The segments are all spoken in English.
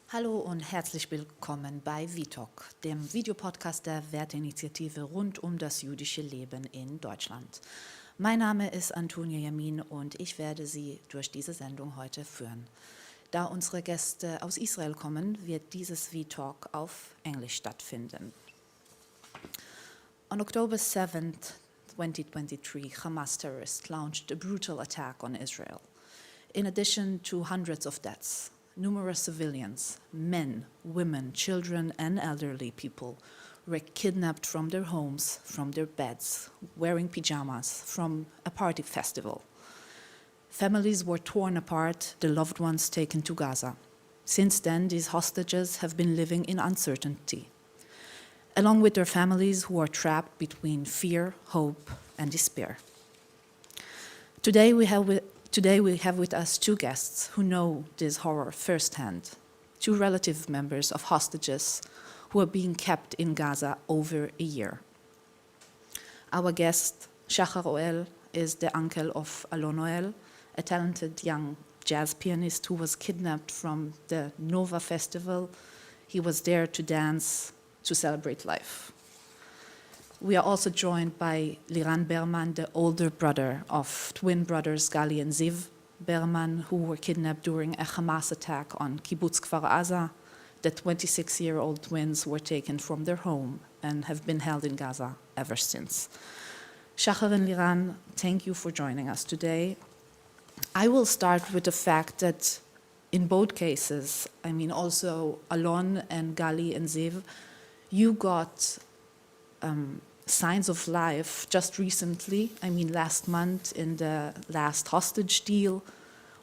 Hallo und herzlich willkommen bei VTalk, dem Videopodcast der Werteinitiative rund um das jüdische Leben in Deutschland. Mein Name ist Antonia Yamin und ich werde Sie durch diese Sendung heute führen. Da unsere Gäste aus Israel kommen, wird dieses VTalk auf Englisch stattfinden. On October 7th, 2023, Hamas terrorists launched a brutal attack on Israel. In addition to hundreds of deaths, numerous civilians, men, women, children, and elderly people were kidnapped from their homes, from their beds, wearing pajamas, from a party festival. Families were torn apart, their loved ones taken to Gaza. Since then, these hostages have been living in uncertainty, along with their families who are trapped between fear, hope, and despair. Today we have with us two guests who know this horror firsthand, two relative members of hostages who are being kept in Gaza over a year. Our guest, Shachar Ohel, is the uncle of Alon Ohel, a talented young jazz pianist who was kidnapped from the Nova-Festival. He was there to dance, to celebrate life. We are also joined by Liran Berman, the older brother of twin brothers Gali and Ziv Berman, who were kidnapped during a Hamas attack on Kibbutz Kfar Aza. The 26-year-old twins were taken from their home and have been held in Gaza ever since. Shachar and Liran, thank you for joining us today. I will start with the fact that in both cases, also Alon and Gali and Ziv, you got signs of life just recently, last month in the last hostage deal.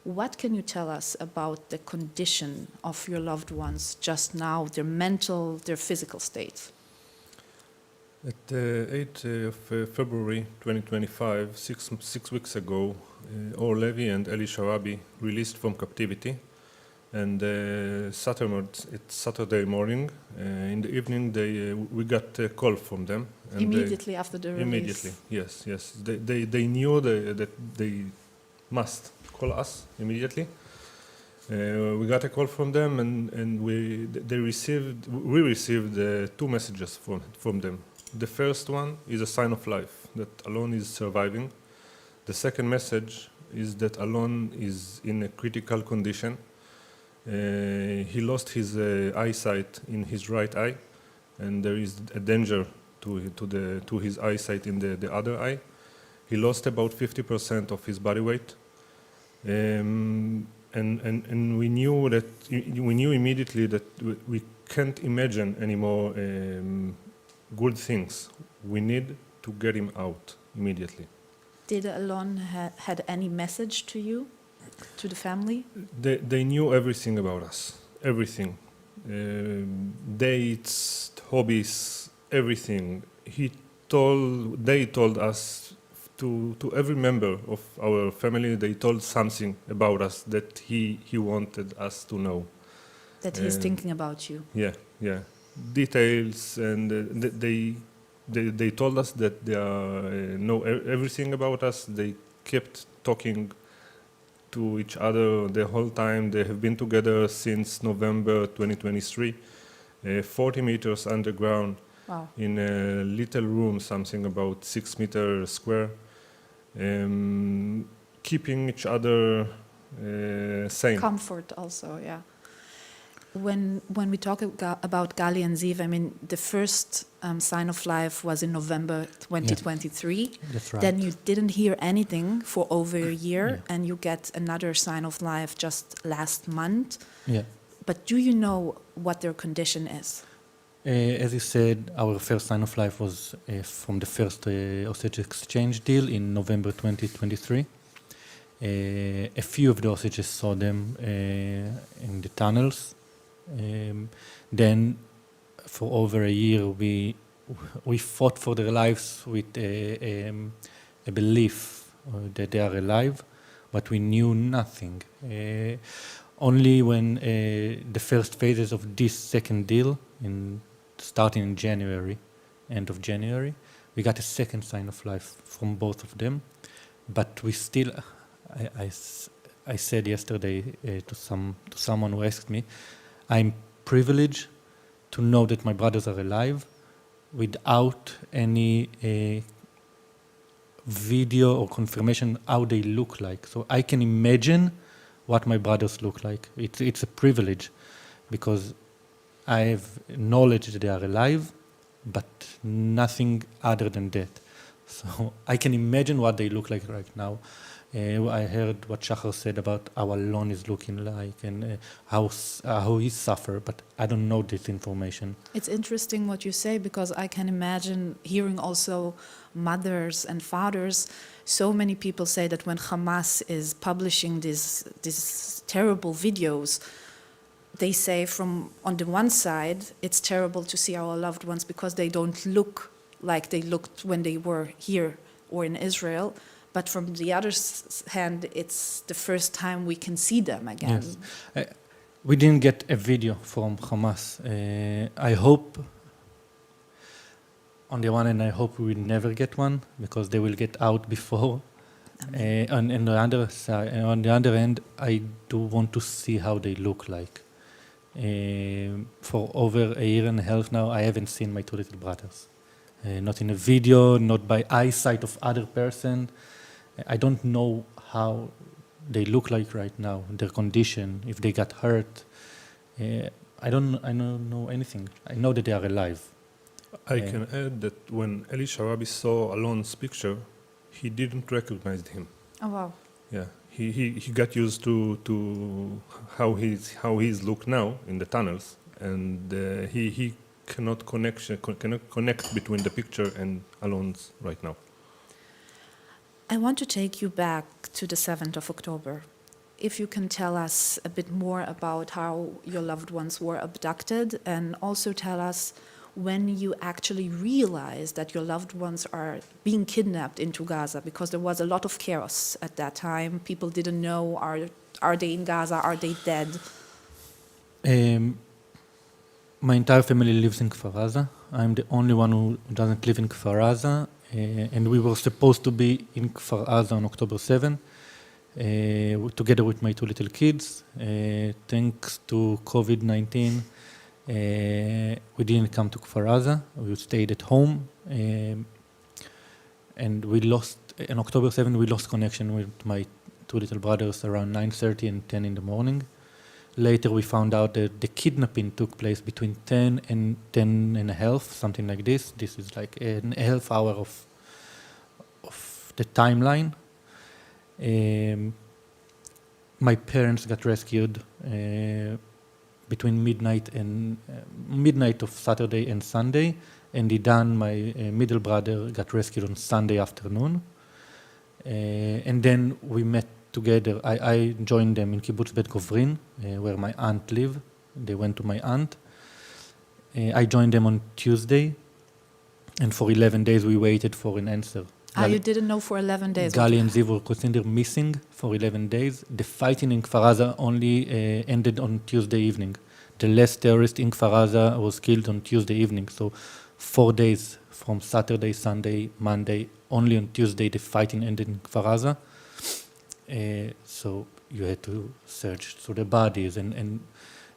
What can you tell us about the condition of your loved ones just now, their mental, their physical state? At the 8th of February 2025, six weeks ago, Or Levi and Eli Sharabi released from captivity. And Saturday morning, in the evening, we got a call from them. And immediately after the release? Immediately, yes. They knew that they must call us immediately. We got a call from them, and we received two messages from them. The first one is a sign of life, that Alon is surviving. The second message is that Alon is in a critical condition. He lost his eyesight in his right eye, and there is a danger to his eyesight in the other eye. He lost about 50% of his body weight, and we knew immediately that we can't imagine anymore good things. We need to get him out immediately. Did Alon had any message to you? To the family? They knew everything about us, everything. Dates, hobbies, everything. They told us, to every member of our family, they told something about us that he wanted us to know. That he's thinking about you. Yeah. Details, and they told us that they know everything about us. They kept talking to each other the whole time. They have been together since November 2023, 40 meters underground. Wow. In a little room, something about 6 meters square, keeping each other sane. Comfort also, yeah. When we talk about Gali and Ziv, the first sign of life was in November 2023. Yeah, that's right. Then you didn't hear anything for over a year, and you get another sign of life just last month. Yeah. But do you know what their condition is? As you said, our first sign of life was from the first hostage exchange deal in November 2023. A few of the hostages saw them in the tunnels. Then, for over a year, we fought for their lives with a belief that they are alive, but we knew nothing. Only when the first phases of this second deal in starting in January, end of January. We got a second sign of life from both of them, but we still, I said yesterday to someone who asked me, I'm privileged to know that my brothers are alive without any video or confirmation how they look like. So I can imagine what my brothers look like. It's a privilege because I have knowledge that they are alive, but nothing other than that. So I can imagine what they look like right now. I heard what Shachar said about how Alon is looking like and how he suffered, but I don't know this information. It's interesting what you say, because I can imagine hearing also mothers and fathers. So many people say that when Hamas is publishing these terrible videos, they say from on the one side, it's terrible to see our loved ones because they don't look like they looked when they were here or in Israel. But from the other hand, it's the first time we can see them again. Yes. We didn't get a video from Hamas. I hope, on the one hand, I hope we will never get one because they will get out before. On the other side, on the other hand, I do want to see how they look like. For over a year and a half now, I haven't seen my two little brothers. Not in a video, not by eyesight of other person. I don't know how they look like right now, their condition, if they got hurt. I don't know anything. I know that they are alive. I can add that when Eli Sharabi saw Alon's picture, he didn't recognize him. Oh, wow. Yeah, he got used to how he's look now in the tunnels, and he cannot connect between the picture and Alon's right now. I want to take you back to the 7th of October. If you can tell us a bit more about how your loved ones were abducted, and also tell us when you actually realized that your loved ones are being kidnapped into Gaza, because there was a lot of chaos at that time. People didn't know, are they in Gaza, are they dead? My entire family lives in Kfar Aza. I'm the only one who doesn't live in Kfar Aza. And we were supposed to be in Kfar Aza on October 7, together with my two little kids. Thanks to COVID-19, we didn't come to Kfar Aza. We stayed at home. And we lost, on October 7, we lost connection with my two little brothers around 9:30 and 10 in the morning. Later, we found out that the kidnapping took place between 10 and 10 and a half, something like this. This is like a half hour of the timeline. My parents got rescued between midnight of Saturday and Sunday, and Idan, my middle brother, got rescued on Sunday afternoon. And then we met together. I joined them in Kibbutz Bet Govrin, where my aunt lived. They went to my aunt. I joined them on Tuesday, and for 11 days we waited for an answer. You didn't know for 11 days? Gali and Ziv were considered missing for 11 days. The fighting in Kfar Aza only ended on Tuesday evening. The last terrorist in Kfar Aza was killed on Tuesday evening. So 4 days from Saturday, Sunday, Monday, only on Tuesday the fighting ended in Kfar Aza. So you had to search through the bodies, and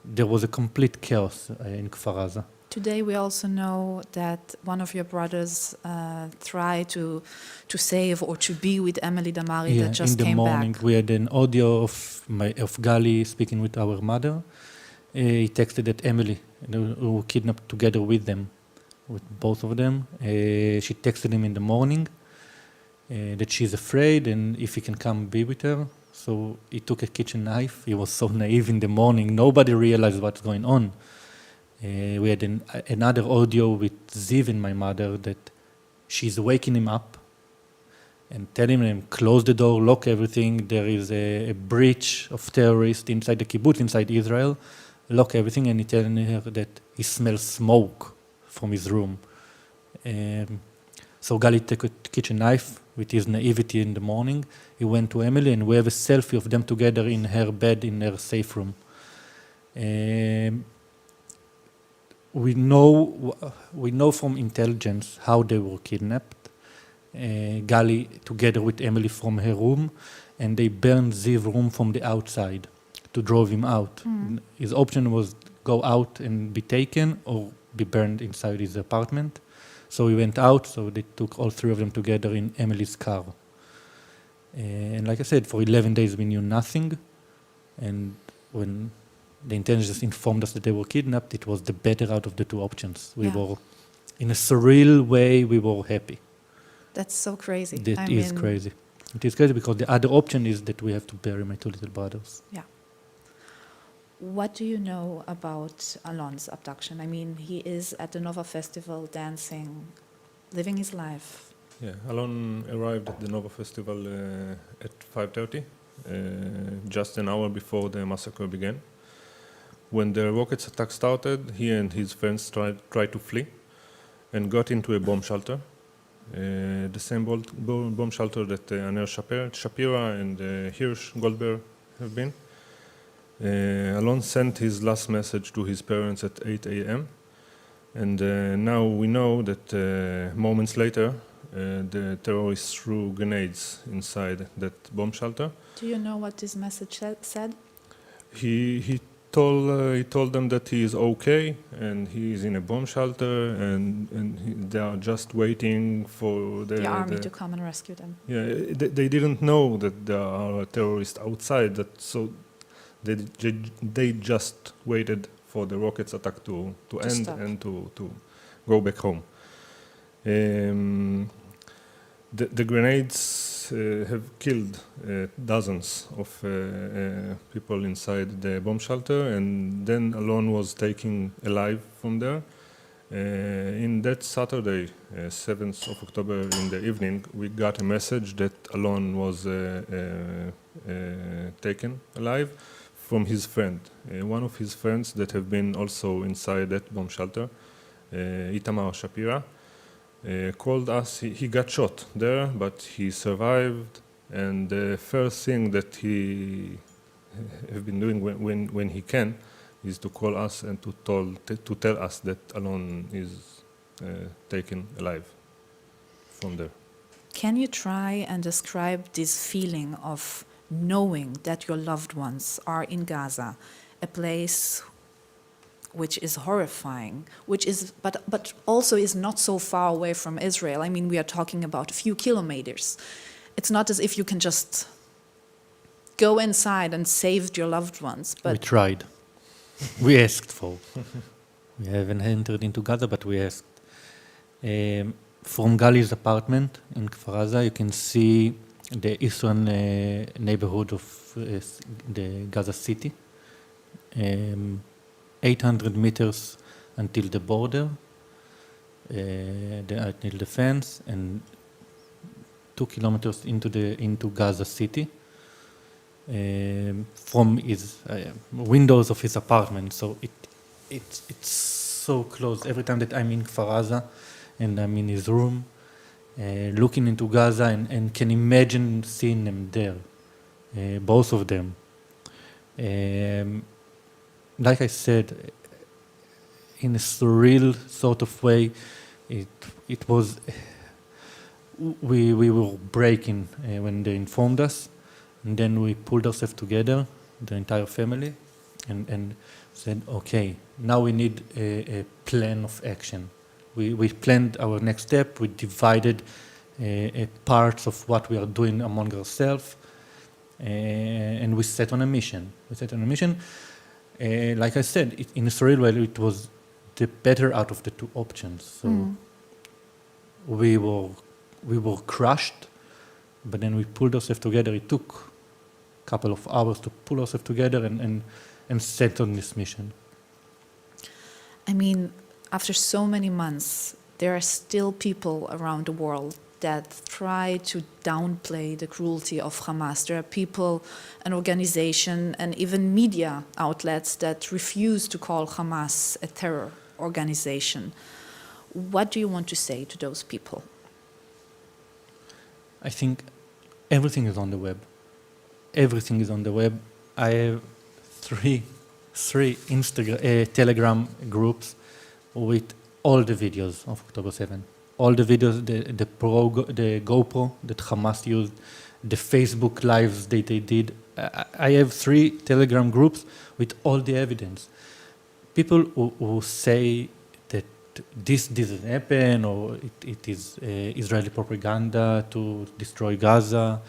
there was a complete chaos in Kfar Aza. Today we also know that one of your brothers tried to save or to be with Emily Damari that just came back. In the morning we had an audio of Gali speaking with our mother. He texted that Emily, who were kidnapped together with them, with both of them. She texted him in the morning that she's afraid and if he can come be with her. So he took a kitchen knife. He was so naive in the morning. Nobody realized what's going on. We had another audio with Ziv and my mother that she's waking him up and telling him, close the door, lock everything. There is a breach of terrorists inside the kibbutz, inside Israel. Lock everything, and he telling her that he smells smoke from his room. So Gali took a kitchen knife with his naivety in the morning. He went to Emily, and we have a selfie of them together in her bed in her safe room. we know from intelligence how they were kidnapped. Gali together with Emily from her room, and they burned Ziv's room from the outside to drive him out. His option was go out and be taken or be burned inside his apartment. So he went out, so they took all three of them together in Emily's car. And like I said, for 11 days we knew nothing. And when the intelligence informed us that they were kidnapped, it was the better out of the two options. We were, in a surreal way, we were happy. That's so crazy. That is crazy. It is crazy because the other option is that we have to bury my two little brothers. Yeah. What do you know about Alon's abduction? I mean, he is at the Nova-Festival dancing, living his life. Yeah, Alon arrived at the Nova-Festival at 5:30, just an hour before the massacre began. When the rockets attack started, he and his friends tried to flee and got into a bomb shelter. The same bomb shelter that Aner Shapira and Hirsch Goldberg have been. Alon sent his last message to his parents at 8 a.m. And now we know that moments later, the terrorists threw grenades inside that bomb shelter. Do you know what this message said? He told them that he is okay and he is in a bomb shelter and they are just waiting for The army to come and rescue them. Yeah, they didn't know that there are terrorists outside, so they just waited for the rockets attack to end stop. and to go back home. The grenades have killed dozens of people inside the bomb shelter, and then Alon was taken alive from there. In that Saturday, 7th of October in the evening, we got a message that Alon was taken alive from his friend. One of his friends that have been also inside that bomb shelter, Itamar Shapira, called us. He got shot there, but he survived. And the first thing that he have been doing when he can is to call us and to tell us that Alon is taken alive from there. Can you try and describe this feeling of knowing that your loved ones are in Gaza, a place which is horrifying, which is, but also is not so far away from Israel? I mean, we are talking about a few kilometers. It's not as if you can just go inside and save your loved ones. But we tried. We asked for. We haven't entered into Gaza, but we asked. From Gali's apartment in Kfar Aza, you can see the eastern neighborhood of the Gaza city. 800 meters until the border, until the fence, and 2 kilometers into Gaza city. From his windows of his apartment, so it's so close. Every time that I'm in Kfar Aza and I'm in his room, looking into Gaza and can imagine seeing them there, both of them. Like I said, in a surreal sort of way, it was. We were breaking when they informed us. And then we pulled ourselves together, the entire family, and said, okay, now we need a plan of action. We planned our next step. We divided parts of what we are doing among ourselves, and we set on a mission. Like I said, in a surreal way, it was the better out of the two options. So we were crushed, but then we pulled ourselves together. It took couple of hours to pull ourselves together and set on this mission. I mean, after so many months, there are still people around the world that try to downplay the cruelty of Hamas. There are people, an organization, and even media outlets that refuse to call Hamas a terror organization. What do you want to say to those people? I think everything is on the web. Everything is on the web. I have three Telegram groups with all the videos of October 7. All the videos, the GoPro that Hamas used, the Facebook lives that they did. I have 3 Telegram groups with all the evidence. People who say that this didn't happen, or it is Israeli propaganda to destroy Gaza,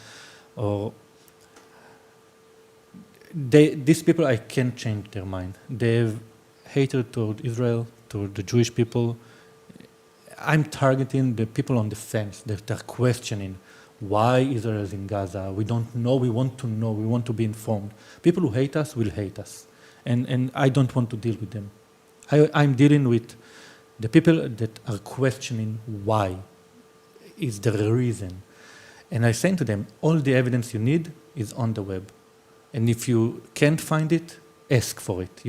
or these people, I can't change their mind. They have hatred toward Israel, toward the Jewish people. I'm targeting the people on the fence that are questioning why Israel is in Gaza. We don't know, we want to know, we want to be informed. People who hate us will hate us. And I don't want to deal with them. I'm dealing with the people that are questioning why is there a reason. And I say to them, all the evidence you need is on the web. And if you can't find it, ask for it.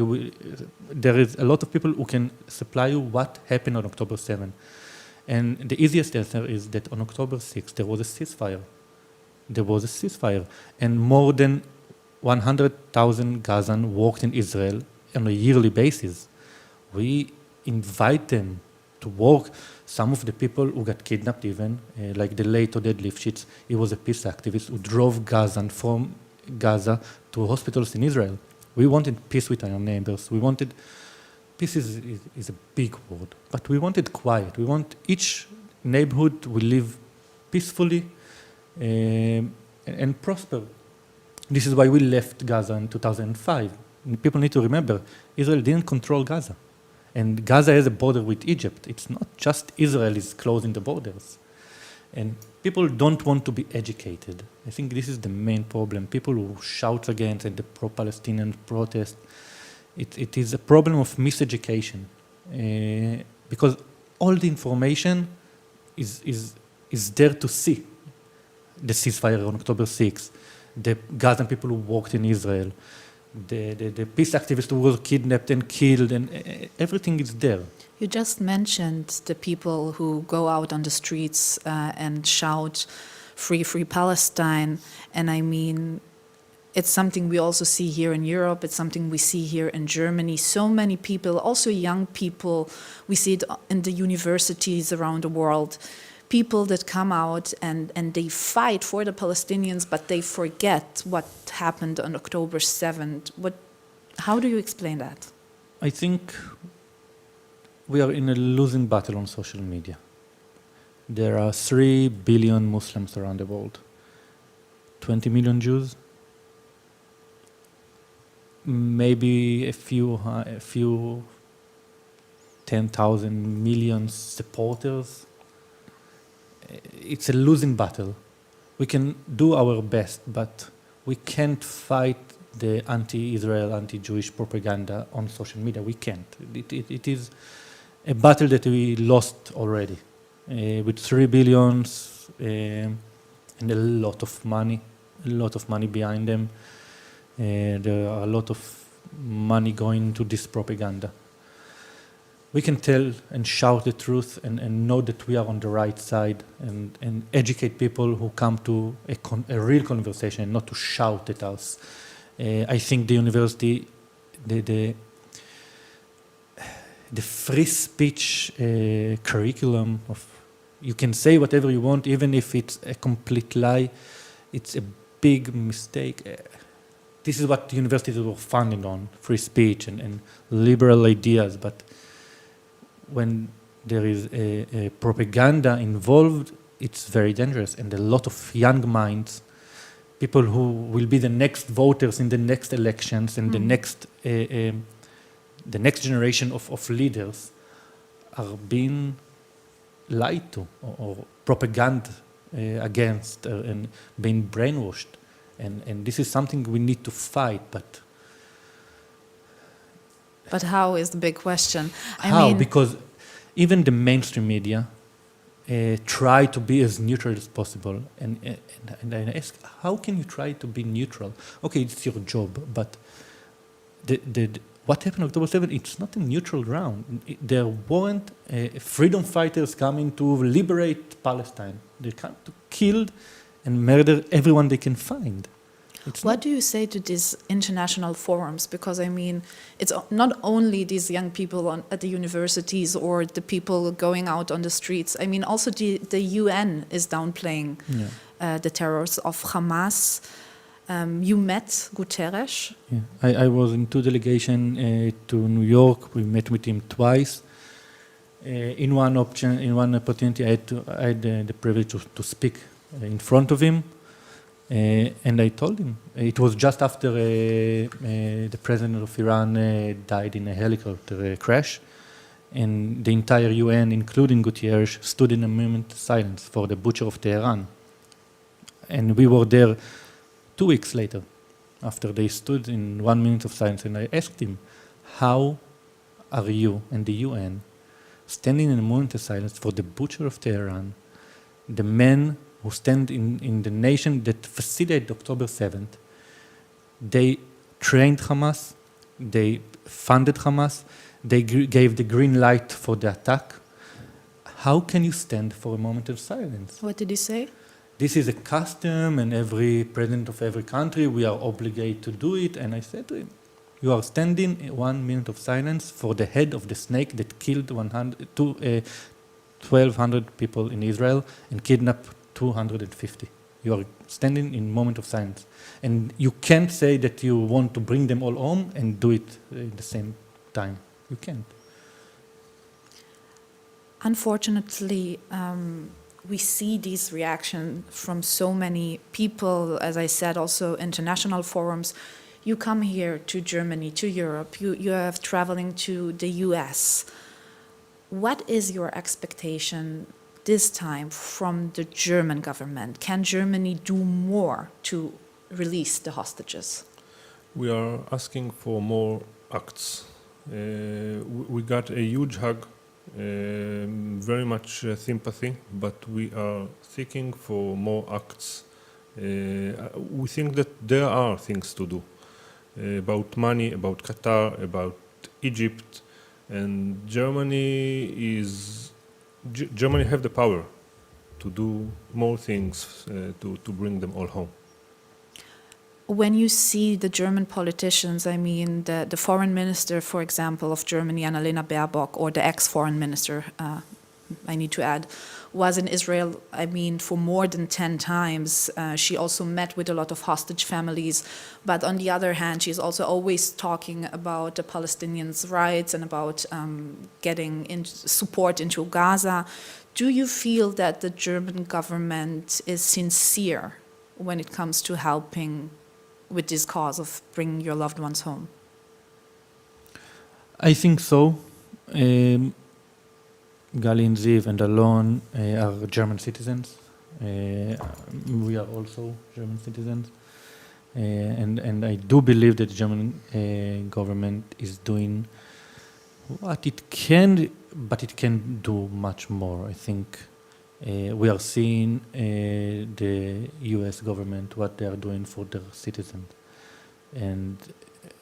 There is a lot of people who can supply you what happened on October 7. And the easiest answer is that on October 6, there was a ceasefire. There was a ceasefire. And more than 100,000 Gazans worked in Israel on a yearly basis. We invite them to work. Some of the people who got kidnapped even, like the late Oded Lifshitz, he was a peace activist who drove Gazans from Gaza to hospitals in Israel. We wanted peace with our neighbors. We wanted, peace is a big word, but we wanted quiet. We want each neighborhood will live peacefully and prosper. This is why we left Gaza in 2005. People need to remember, Israel didn't control Gaza. And Gaza has a border with Egypt. It's not just Israel is closing the borders. And people don't want to be educated. I think this is the main problem. People who shout against and the pro-Palestinian protest, it is a problem of miseducation. Because all the information is there to see. The ceasefire on October 6th, the Gazan people who worked in Israel, the peace activists who were kidnapped and killed, and everything is there. You just mentioned the people who go out on the streets and shout, "Free, free Palestine." And I mean, it's something we also see here in Europe. It's something we see here in Germany. So many people, also young people, we see it in the universities around the world. People that come out and they fight for the Palestinians, but they forget what happened on October 7th. How do you explain that? I think we are in a losing battle on social media. There are 3 billion Muslims around the world. 20 million Jews, maybe a few 10,000 million supporters. It's a losing battle. We can do our best, but we can't fight the anti-Israel, anti-Jewish propaganda on social media. We can't. It is a battle that we lost already, with 3 billions and a lot of money behind them. There are a lot of money going to this propaganda. We can tell and shout the truth and know that we are on the right side and educate people who come to a real conversation, not to shout at us. I think the university, the free speech curriculum of you can say whatever you want, even if it's a complete lie, it's a big mistake. This is what universities were founded on, free speech and liberal ideas, but when there is a propaganda involved, it's very dangerous. And a lot of young minds, people who will be the next voters in the next elections and the next generation of leaders are being lied to or propaganda against and being brainwashed. And this is something we need to fight, But how is the big question? How? Because even the mainstream media try to be as neutral as possible. And I ask, how can you try to be neutral? Okay, it's your job, but what happened on October 7th, it's not a neutral ground. There weren't freedom fighters coming to liberate Palestine. They come to kill and murder everyone they can find. What do you say to these international forums? Because I mean, it's not only these young people at the universities or the people going out on the streets. I mean, also the UN is downplaying the terrors of Hamas. You met Guterres. Yeah. I was in two delegations to New York. We met with him twice. In one opportunity, I had the privilege to speak in front of him. And I told him, it was just after the president of Iran died in a helicopter crash, and the entire UN, including Guterres, stood in a moment of silence for the butcher of Tehran. And we were there 2 weeks later, after they stood in 1 minute of silence, and I asked him, how are you and the UN standing in a moment of silence for the butcher of Tehran, the men who stand in the nation that facilitated October 7th. They trained Hamas, they funded Hamas, they gave the green light for the attack. How can you stand for a moment of silence? What did he say? This is a custom, and every president of every country, we are obligated to do it. And I said to him, you are standing 1 minute of silence for the head of the snake that killed 1,200 people in Israel and kidnapped 250. You are standing in moment of silence. And you can't say that you want to bring them all home and do it at the same time. You can't. Unfortunately, we see these reactions from so many people, as I said, also international forums. You come here to Germany, to Europe, you have traveling to the US. What is your expectation this time from the German government? Can Germany do more to release the hostages? We are asking for more acts. We got a huge hug, very much sympathy, but we are seeking for more acts. We think that there are things to do about money, about Qatar, about Egypt, and Germany have the power to do more things to bring them all home. When you see the German politicians, I mean, the foreign minister, for example, of Germany, Annalena Baerbock, or the ex-foreign minister, I need to add, was in Israel, I mean, for more than 10 times. She also met with a lot of hostage families. But on the other hand, she's also always talking about the Palestinians' rights and about getting support into Gaza. Do you feel that the German government is sincere when it comes to helping with this cause of bringing your loved ones home? I think so. Gali and Ziv and Alon are German citizens. We are also German citizens. And I do believe that the German government is doing what it can, but it can do much more. I think we are seeing the US government, what they are doing for their citizens. And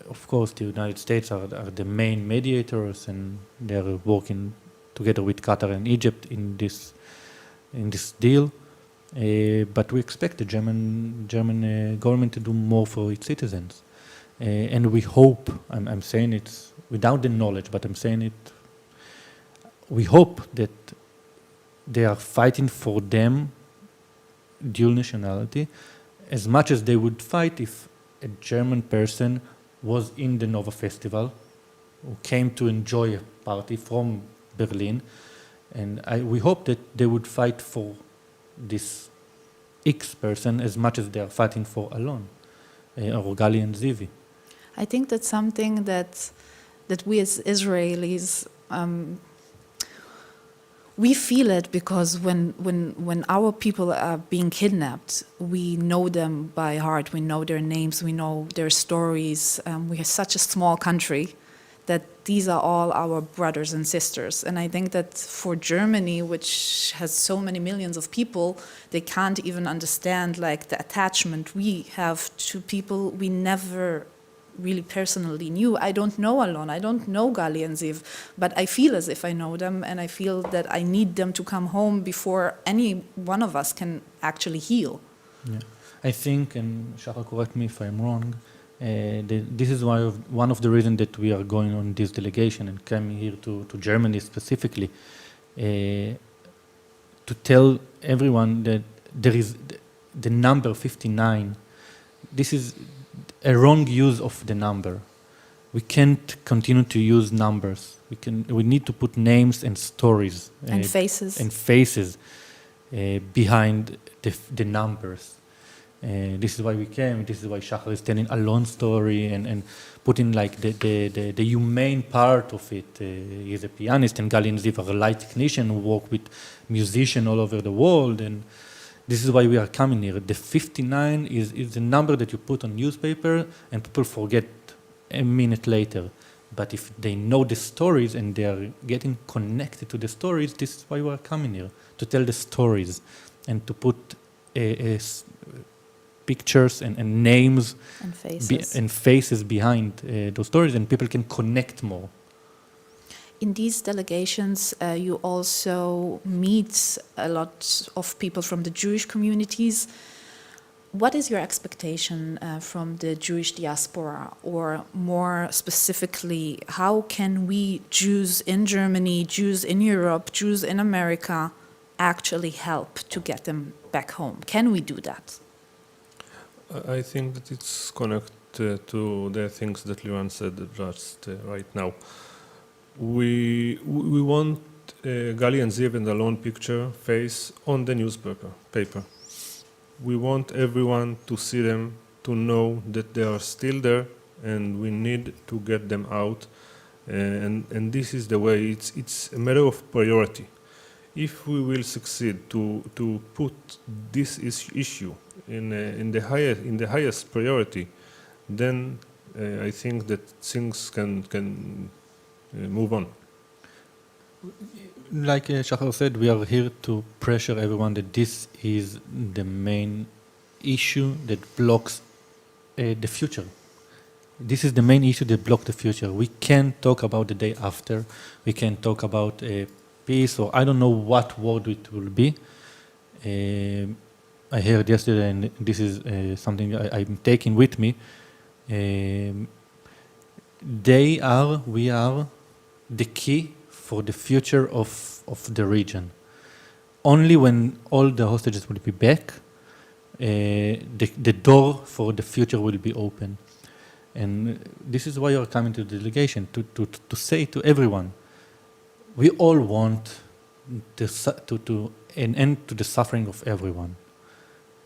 of course, the United States are the main mediators, and they are working together with Qatar and Egypt in this deal. But we expect the German government to do more for its citizens. And we hope, I'm saying it without the knowledge, but I'm saying it, we hope that they are fighting for them dual nationality as much as they would fight if a German person was in the Nova-Festival, who came to enjoy a party from Berlin, and we hope that they would fight for this X person as much as they are fighting for Alon, or Gali and Zivi. I think that's something that we as Israelis, we feel it because when our people are being kidnapped, we know them by heart, we know their names, we know their stories. We are such a small country that these are all our brothers and sisters. And I think that for Germany, which has so many millions of people, they can't even understand like the attachment we have to people we never really personally knew. I don't know Alon, I don't know Gali and Ziv, but I feel as if I know them, and I feel that I need them to come home before any one of us can actually heal. Yeah. I think, and Shachar, correct me if I'm wrong, this is one of the reasons that we are going on this delegation and coming here to Germany specifically, to tell everyone that there is the number 59. This is a wrong use of the number. We can't continue to use numbers. We need to put names and stories And faces. Behind the numbers. This is why we came. This is why Shachar is telling Alon's story and putting like the humane part of it. He's a pianist, and Gali and Ziv are a light technician who work with musicians all over the world. And this is why we are coming here. The 59 is the number that you put on newspaper, and people forget a minute later. But if they know the stories and they are getting connected to the stories, this is why we are coming here, to tell the stories and to put pictures and names And faces. faces behind those stories, and people can connect more. In these delegations, you also meet a lot of people from the Jewish communities. What is your expectation from the Jewish diaspora, or more specifically, how can we, Jews in Germany, Jews in Europe, Jews in America, actually help to get them back home? Can we do that? I think that it's connected to the things that Liran said just right now. We want Gali and Ziv and Alon picture face on the paper. We want everyone to see them, to know that they are still there, and we need to get them out. And this is the way. It's a matter of priority. If we will succeed to put this issue in the highest priority, then I think that things can move on. Like Shachar said, we are here to pressure everyone that this is the main issue that blocks the future. This is the main issue that blocks the future. We can't talk about the day after. We can't talk about peace, or I don't know what word it will be. I heard yesterday, and this is something I'm taking with me. We are the key for the future of the region. Only when all the hostages will be back, the door for the future will be open. And this is why you're coming to the delegation, to say to everyone, we all want an end to the suffering of everyone.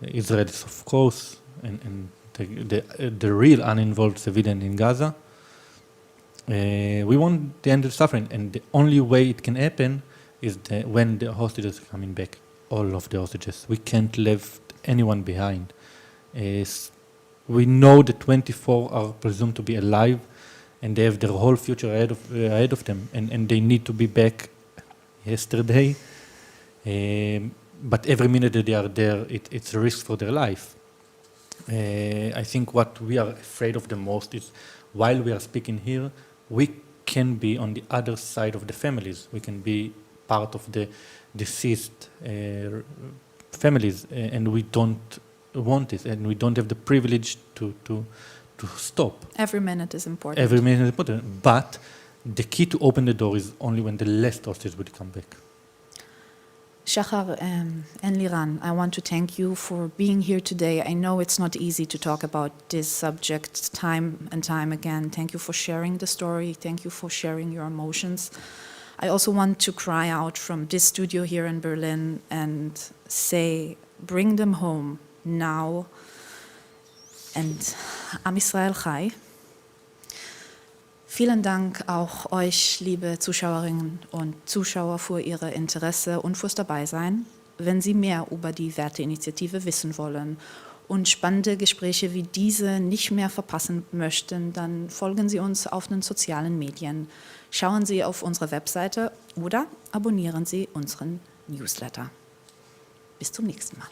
Israelis, of course, and the real uninvolved civilian in Gaza. We want the end of suffering, and the only way it can happen is when the hostages are coming back, all of the hostages. We can't leave anyone behind. We know that 24 are presumed to be alive, and they have their whole future ahead of them, and they need to be back yesterday. But every minute that they are there, it's a risk for their life. I think what we are afraid of the most is, while we are speaking here, we can be on the other side of the families. We can be part of the deceased families, and we don't want it, and we don't have the privilege to stop. Every minute is important. Every minute is important. But the key to open the door is only when the last hostages will come back. Shachar and Liran, I want to thank you for being here today. I know it's not easy to talk about this subject time and time again. Thank you for sharing the story. Thank you for sharing your emotions. I also want to cry out from this studio here in Berlin and say, bring them home now. And Am Israel Chai. Vielen Dank auch euch, liebe Zuschauerinnen und Zuschauer, für Ihr Interesse und fürs Dabeisein. Wenn Sie mehr über die Werteinitiative wissen wollen und spannende Gespräche wie diese nicht mehr verpassen möchten, dann folgen Sie uns auf den sozialen Medien. Schauen Sie auf unsere Webseite oder abonnieren Sie unseren Newsletter. Bis zum nächsten Mal.